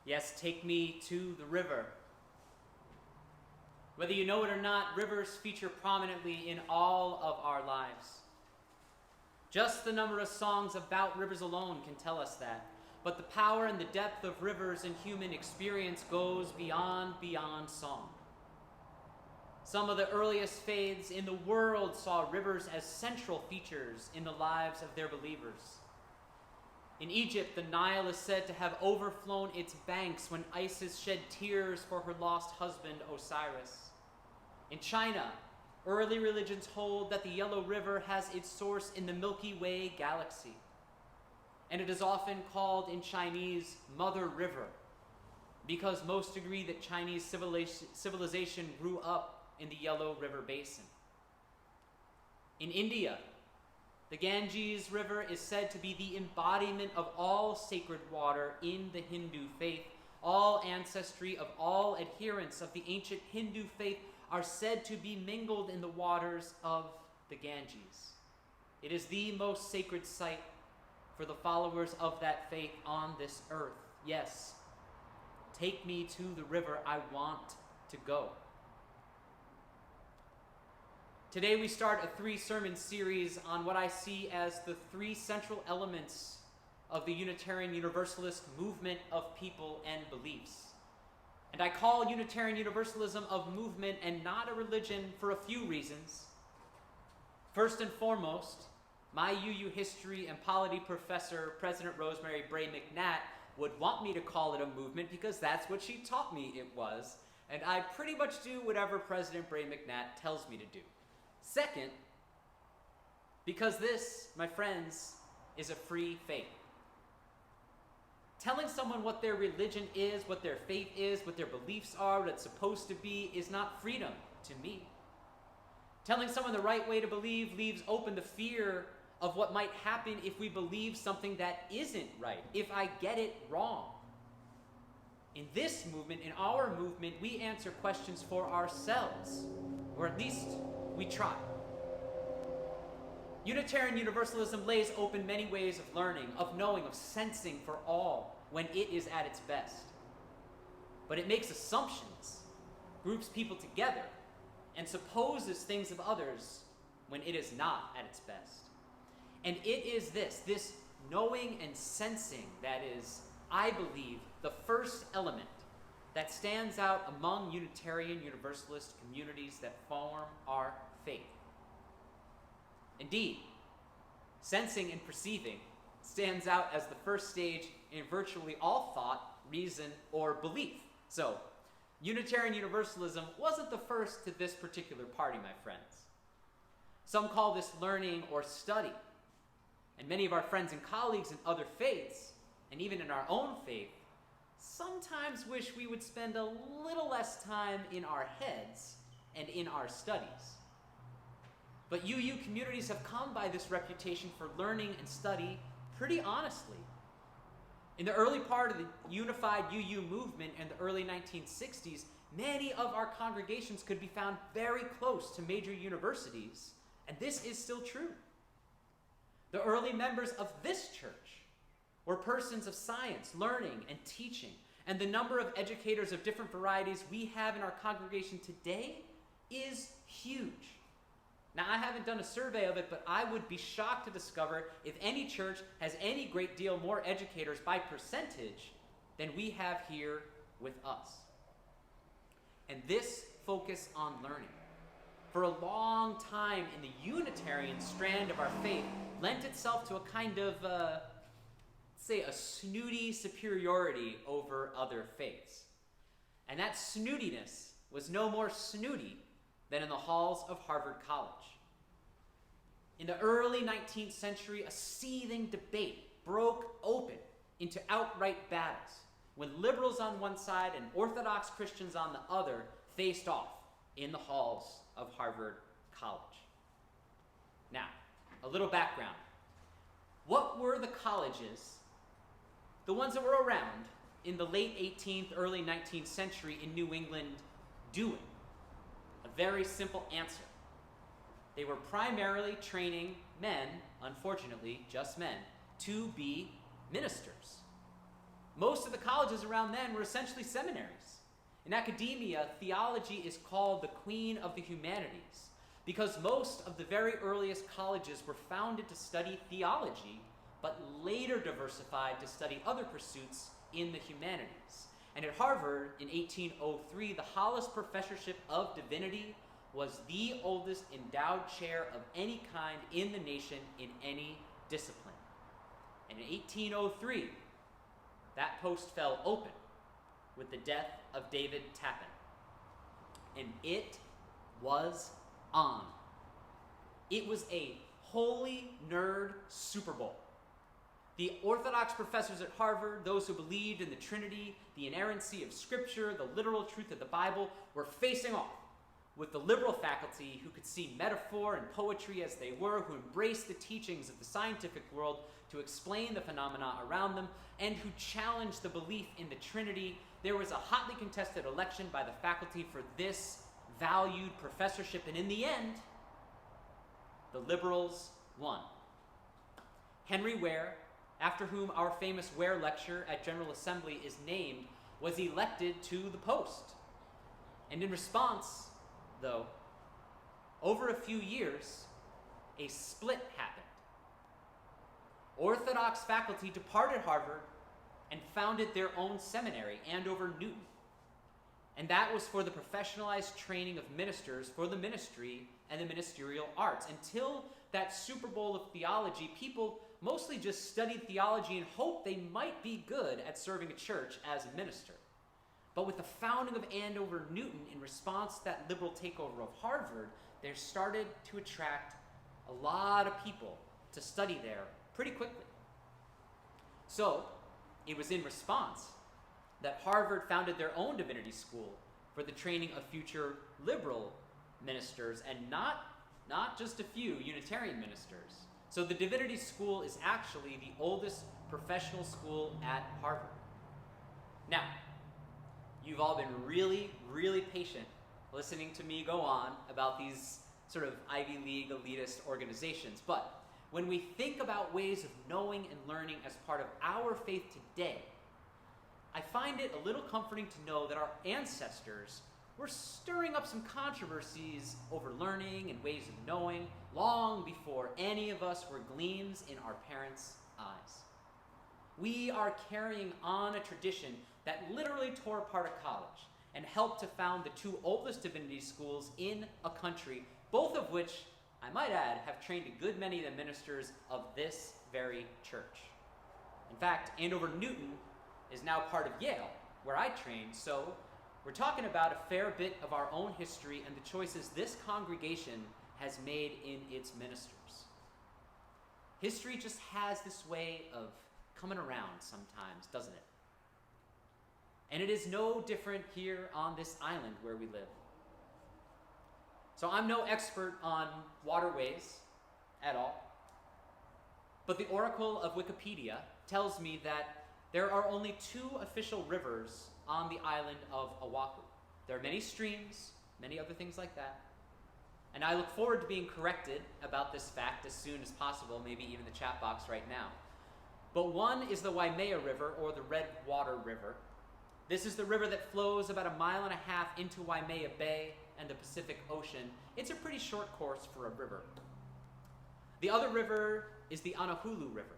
Yes, take me to the river. Whether you know it or not, rivers feature prominently in all of our lives. Just the number of songs about rivers alone can tell us that. But the power and the depth of rivers in human experience goes beyond song. Some of the earliest faiths in the world saw rivers as central features in the lives of their believers. In Egypt, the Nile is said to have overflown its banks when Isis shed tears for her lost husband, Osiris. In China, early religions hold that the Yellow River has its source in the Milky Way galaxy, and it is often called in Chinese Mother River, because most agree that Chinese civilization grew up in the Yellow River basin. In India, the Ganges River is said to be the embodiment of all sacred water in the Hindu faith. All ancestry of all adherents of the ancient Hindu faith are said to be mingled in the waters of the Ganges. It is the most sacred site for the followers of that faith on this earth. Yes, take me to the river, I want to go. Today we start a 3-sermon series on what I see as the 3 central elements of the Unitarian Universalist movement of people and beliefs. And I call Unitarian Universalism a movement and not a religion for a few reasons. First and foremost, my UU history and polity professor, President Rosemary Bray McNatt, would want me to call it a movement because that's what she taught me it was, and I pretty much do whatever President Bray McNatt tells me to do. Second, because this, my friends, is a free faith. Telling someone what their religion is, what their faith is, what their beliefs are, what it's supposed to be, is not freedom to me. Telling someone the right way to believe leaves open the fear of what might happen if we believe something that isn't right, if I get it wrong. In this movement, in our movement, we answer questions for ourselves, or at least we try. Unitarian Universalism lays open many ways of learning, of knowing, of sensing for all when it is at its best. But it makes assumptions, groups people together, and supposes things of others when it is not at its best. And it is this knowing and sensing that is, I believe, the first element that stands out among Unitarian Universalist communities that form our faith. Indeed, sensing and perceiving stands out as the first stage in virtually all thought, reason, or belief. So, Unitarian Universalism wasn't the first to this particular party, my friends. Some call this learning or study. And many of our friends and colleagues in other faiths, and even in our own faith, sometimes wish we would spend a little less time in our heads and in our studies. But UU communities have come by this reputation for learning and study pretty honestly. In the early part of the unified UU movement in the early 1960s, many of our congregations could be found very close to major universities, and this is still true. The early members of this church were persons of science, learning, and teaching, and the number of educators of different varieties we have in our congregation today is huge. Now, I haven't done a survey of it, but I would be shocked to discover if any church has any great deal more educators by percentage than we have here with us. And this focus on learning, for a long time in the Unitarian strand of our faith, lent itself to a kind of, say, a snooty superiority over other faiths. And that snootiness was no more snooty than in the halls of Harvard College. In the early 19th century, a seething debate broke open into outright battles when liberals on one side and Orthodox Christians on the other faced off in the halls of Harvard College. Now, a little background. What were the colleges, the ones that were around in the late 18th, early 19th century in New England, doing? A very simple answer. They were primarily training men, unfortunately, just men, to be ministers. Most of the colleges around then were essentially seminaries. In academia, theology is called the queen of the humanities because most of the very earliest colleges were founded to study theology, but later diversified to study other pursuits in the humanities. And at Harvard, in 1803, the Hollis Professorship of Divinity was the oldest endowed chair of any kind in the nation in any discipline. And in 1803, that post fell open with the death of David Tappan. And it was on. It was a holy nerd Super Bowl. The Orthodox professors at Harvard, those who believed in the Trinity, the inerrancy of Scripture, the literal truth of the Bible, were facing off with the liberal faculty who could see metaphor and poetry as they were, who embraced the teachings of the scientific world to explain the phenomena around them, and who challenged the belief in the Trinity. There was a hotly contested election by the faculty for this valued professorship, and in the end, the liberals won. Henry Ware, after whom our famous Ware Lecture at General Assembly is named, was elected to the post. And in response, though, over a few years, a split happened. Orthodox faculty departed Harvard and founded their own seminary, Andover Newton. And that was for the professionalized training of ministers for the ministry and the ministerial arts. Until that Super Bowl of theology, people mostly just studied theology and hoped they might be good at serving a church as a minister. But with the founding of Andover Newton, in response to that liberal takeover of Harvard, there started to attract a lot of people to study there pretty quickly. So, it was in response that Harvard founded their own divinity school for the training of future liberal ministers, and not just a few Unitarian ministers. So the divinity school is actually the oldest professional school at Harvard. Now, you've all been really, really patient listening to me go on about these sort of Ivy League elitist organizations, but when we think about ways of knowing and learning as part of our faith today, I find it a little comforting to know that our ancestors were stirring up some controversies over learning and ways of knowing long before any of us were gleams in our parents' eyes. We are carrying on a tradition that literally tore apart a college and helped to found the two oldest divinity schools in a country, both of which, I might add, have trained a good many of the ministers of this very church. In fact, Andover Newton is now part of Yale, where I trained, so we're talking about a fair bit of our own history and the choices this congregation has made in its ministers. History just has this way of coming around sometimes, doesn't it? And it is no different here on this island where we live. So I'm no expert on waterways at all, but the Oracle of Wikipedia tells me that there are only 2 official rivers on the island of Oahu. There are many streams, many other things like that, and I look forward to being corrected about this fact as soon as possible, maybe even the chat box right now. But one is the Waimea River, or the Red Water River. This is the river that flows about 1.5 miles into Waimea Bay and the Pacific Ocean. It's a pretty short course for a river. The other river is the Anahulu River.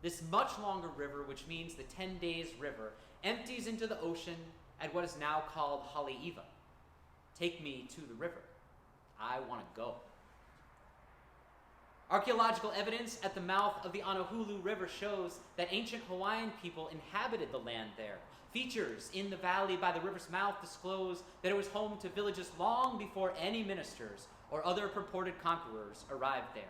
This much longer river, which means the 10 Days River, empties into the ocean at what is now called Haleiwa. Take me to the river. I want to go. Archaeological evidence at the mouth of the Anahulu River shows that ancient Hawaiian people inhabited the land there. Features in the valley by the river's mouth disclose that it was home to villages long before any ministers or other purported conquerors arrived there.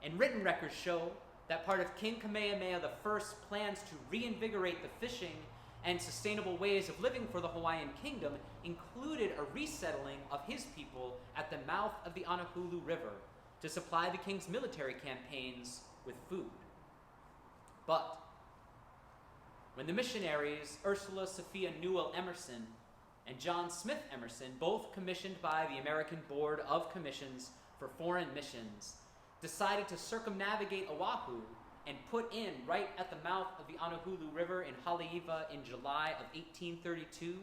And written records show that part of King Kamehameha I's plans to reinvigorate the fishing and sustainable ways of living for the Hawaiian kingdom included a resettling of his people at the mouth of the Anahulu River to supply the king's military campaigns with food. But when the missionaries Ursula Sophia Newell Emerson and John Smith Emerson, both commissioned by the American Board of Commissions for Foreign Missions, decided to circumnavigate Oahu, and put in right at the mouth of the Anahulu River in Haleiwa in July of 1832,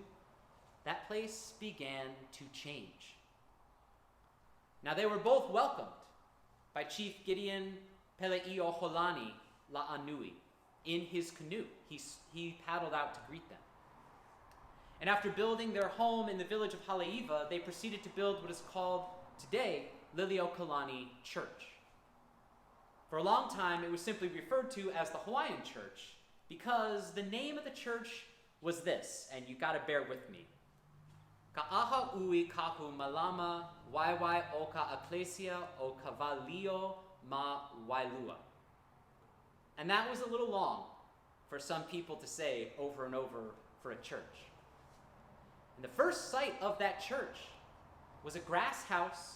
that place began to change. Now they were both welcomed by Chief Gideon Peleioholani La'anui in his canoe. He paddled out to greet them. And after building their home in the village of Haleiwa, they proceeded to build what is called today Liliuokalani Church. For a long time, it was simply referred to as the Hawaiian Church because the name of the church was this, and you gotta bear with me. Ka'aha ui kahu malama waiwai o ka ecclesia o kavalio ma wailua. And that was a little long for some people to say over and over for a church. And the first site of that church was a grass house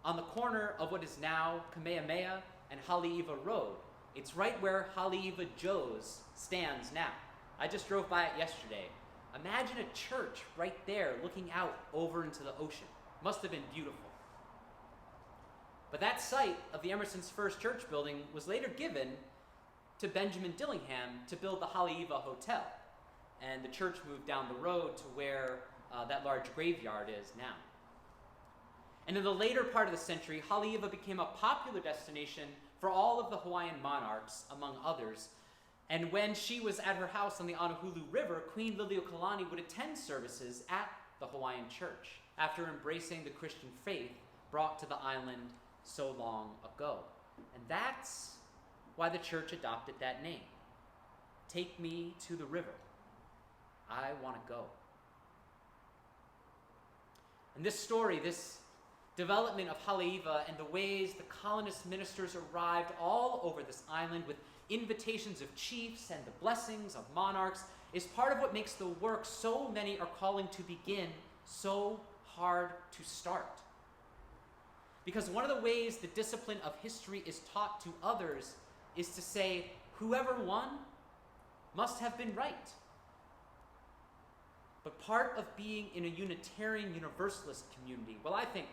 on the corner of what is now Kamehameha and Haleiwa Road. It's right where Haleiwa Joe's stands now. I just drove by it yesterday. Imagine a church right there looking out over into the ocean. Must have been beautiful. But that site of the Emerson's first church building was later given to Benjamin Dillingham to build the Haleiwa Hotel. And the church moved down the road to where that large graveyard is now. And in the later part of the century, Haleiwa became a popular destination for all of the Hawaiian monarchs, among others. And when she was at her house on the Anahulu River, Queen Liliuokalani would attend services at the Hawaiian church after embracing the Christian faith brought to the island so long ago. And that's why the church adopted that name. Take me to the river. I want to go. And this story, this development of Haleiwa and the ways the colonist ministers arrived all over this island with invitations of chiefs and the blessings of monarchs is part of what makes the work so many are calling to begin so hard to start. Because one of the ways the discipline of history is taught to others is to say, whoever won must have been right. But part of being in a Unitarian Universalist community, well, I think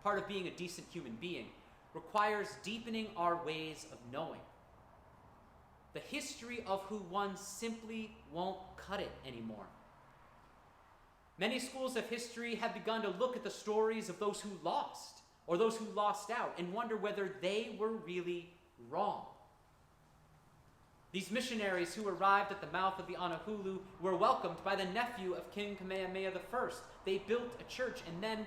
part of being a decent human being, requires deepening our ways of knowing. The history of who won simply won't cut it anymore. Many schools of history have begun to look at the stories of those who lost, or those who lost out, and wonder whether they were really wrong. These missionaries who arrived at the mouth of the Anahulu were welcomed by the nephew of King Kamehameha I. They built a church, and then,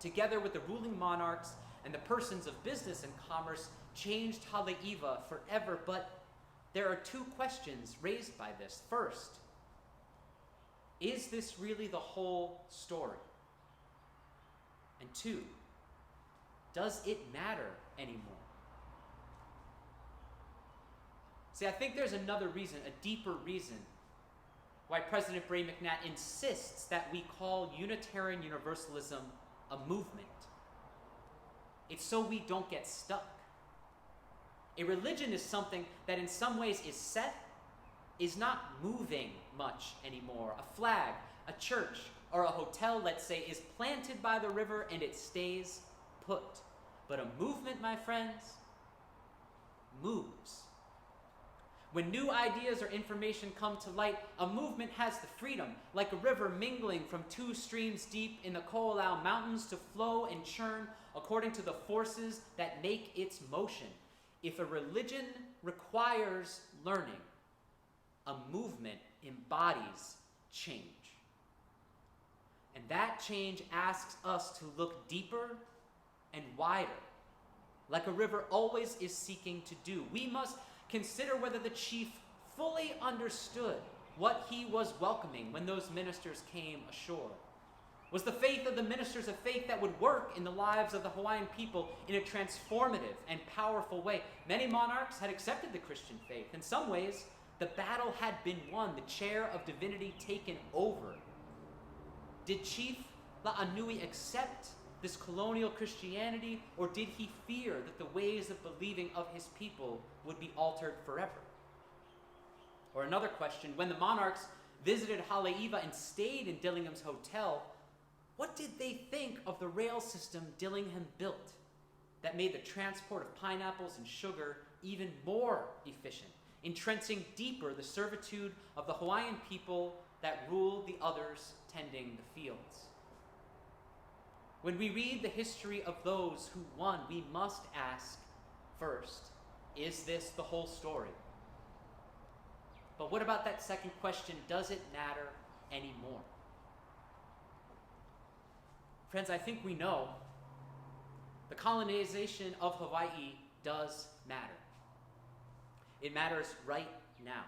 together with the ruling monarchs and the persons of business and commerce, changed Haleiwa forever. But there are two questions raised by this. First, is this really the whole story? And two, does it matter anymore? See, I think there's another reason, a deeper reason, why President Bray McNatt insists that we call Unitarian Universalism a movement. It's so we don't get stuck. A religion is something that in some ways is set, is not moving much anymore. A flag, a church, or a hotel, let's say, is planted by the river and it stays put. But a movement, my friends, moves. When new ideas or information come to light, a movement has the freedom, like a river mingling from two streams deep in the Ko'olau Mountains, to flow and churn according to the forces that make its motion. If a religion requires learning, a movement embodies change. And that change asks us to look deeper and wider, like a river always is seeking to do. We must consider whether the chief fully understood what he was welcoming when those ministers came ashore. Was the faith of the ministers a faith that would work in the lives of the Hawaiian people in a transformative and powerful way? Many monarchs had accepted the Christian faith. In some ways, the battle had been won, the chair of divinity taken over. Did Chief La'anui accept this colonial Christianity, or did he fear that the ways of believing of his people would be altered forever? Or another question, when the monarchs visited Haleiwa and stayed in Dillingham's hotel, what did they think of the rail system Dillingham built that made the transport of pineapples and sugar even more efficient, entrenching deeper the servitude of the Hawaiian people that ruled the others tending the fields. When we read the history of those who won, we must ask first, is this the whole story? But what about that second question? Does it matter anymore? Friends, I think we know the colonization of Hawaii does matter. It matters right now.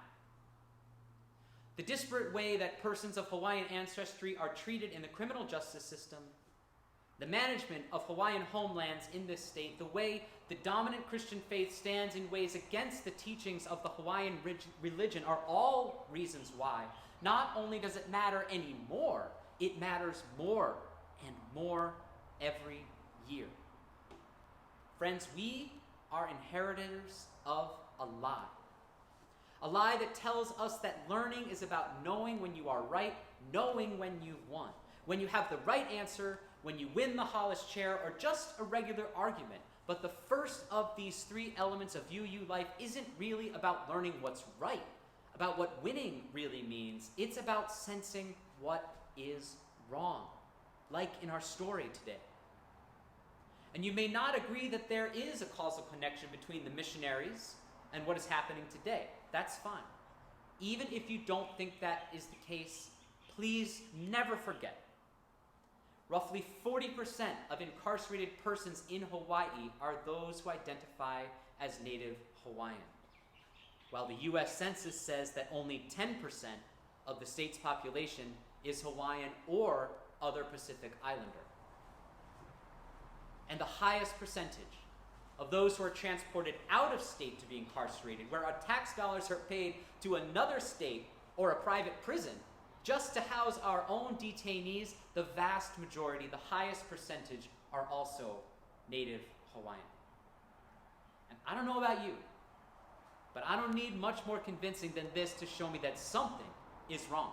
The disparate way that persons of Hawaiian ancestry are treated in the criminal justice system, the management of Hawaiian homelands in this state, the way the dominant Christian faith stands in ways against the teachings of the Hawaiian religion are all reasons why. Not only does it matter anymore, it matters more and more every year. Friends, we are inheritors of a lie. A lie that tells us that learning is about knowing when you are right, knowing when you've won. When you have the right answer, when you win the Hollis chair, or just a regular argument. But the first of these three elements of UU life isn't really about learning what's right, about what winning really means. It's about sensing what is wrong, like in our story today. And you may not agree that there is a causal connection between the missionaries and what is happening today. That's fine. Even if you don't think that is the case, please never forget. Roughly 40% of incarcerated persons in Hawaii are those who identify as Native Hawaiian, while the U.S. Census says that only 10% of the state's population is Hawaiian or other Pacific Islander. And the highest percentage of those who are transported out of state to be incarcerated, where our tax dollars are paid to another state or a private prison, just to house our own detainees, the vast majority, the highest percentage, are also Native Hawaiian. And I don't know about you, but I don't need much more convincing than this to show me that something is wrong.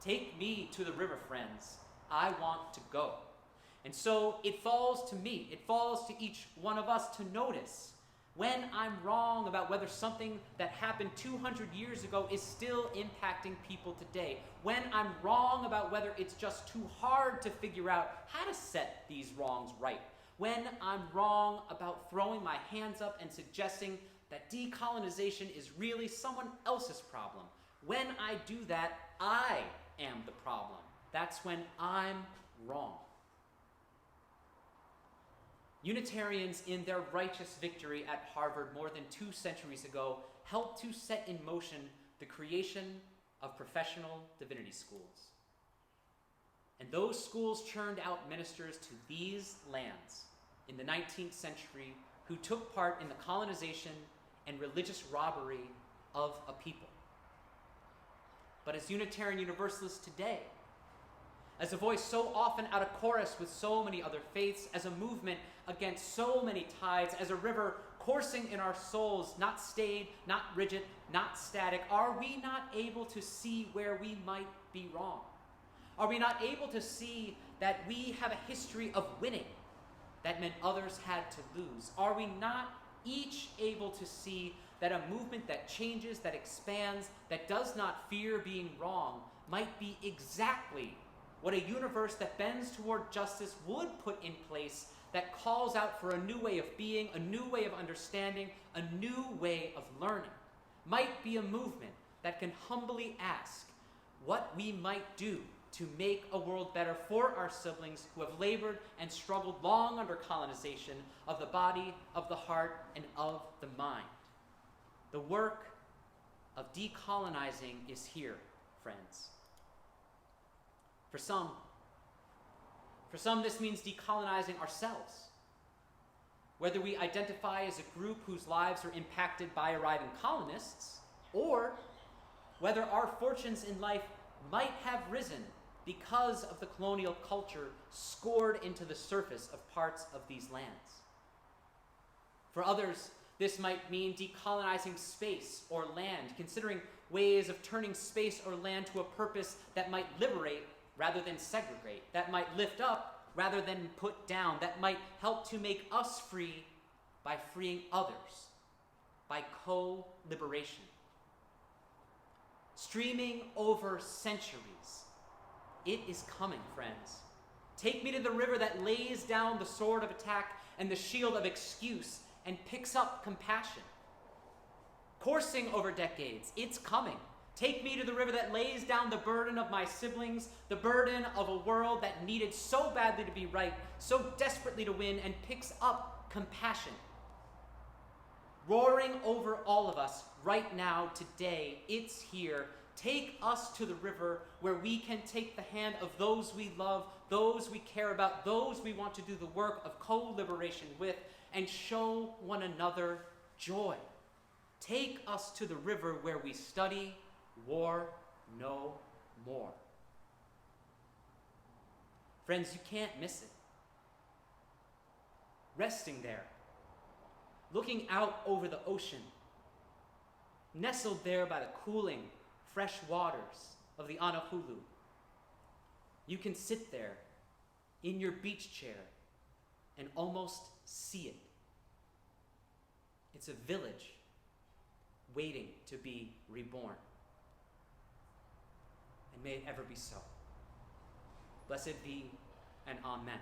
Take me to the river, friends. I want to go. And so it falls to me, it falls to each one of us to notice when I'm wrong about whether something that happened 200 years ago is still impacting people today. When I'm wrong about whether it's just too hard to figure out how to set these wrongs right. When I'm wrong about throwing my hands up and suggesting that decolonization is really someone else's problem. When I do that, I am the problem. That's when I'm wrong. Unitarians, in their righteous victory at Harvard more than 2 centuries ago, helped to set in motion the creation of professional divinity schools. And those schools churned out ministers to these lands in the 19th century who took part in the colonization and religious robbery of a people. But as Unitarian Universalists today, as a voice so often out of chorus with so many other faiths, as a movement against so many tides, as a river coursing in our souls, not staid, not rigid, not static, are we not able to see where we might be wrong? Are we not able to see that we have a history of winning that meant others had to lose? Are we not each able to see that a movement that changes, that expands, that does not fear being wrong might be exactly what a universe that bends toward justice would put in place, that calls out for a new way of being, a new way of understanding, a new way of learning, might be a movement that can humbly ask what we might do to make a world better for our siblings who have labored and struggled long under colonization of the body, of the heart, and of the mind. The work of decolonizing is here, friends. For some, this means decolonizing ourselves. Whether we identify as a group whose lives are impacted by arriving colonists, or whether our fortunes in life might have risen because of the colonial culture scored into the surface of parts of these lands. For others, this might mean decolonizing space or land, considering ways of turning space or land to a purpose that might liberate rather than segregate, that might lift up rather than put down, that might help to make us free by freeing others. by co-liberation. Streaming over centuries, it is coming, friends. Take me to the river that lays down the sword of attack and the shield of excuse and picks up compassion. Coursing over decades, it's coming. Take me to the river that lays down the burden of my siblings, the burden of a world that needed so badly to be right, so desperately to win, and picks up compassion. Roaring over all of us right now, today, it's here. Take us to the river where we can take the hand of those we love, those we care about, those we want to do the work of co-liberation with, and show one another joy. Take us to the river where we study war no more. Friends, you can't miss it. Resting there, looking out over the ocean, nestled there by the cooling, fresh waters of the Anahulu, you can sit there in your beach chair and almost see it. It's a village waiting to be reborn. And may it ever be so. Blessed be and amen.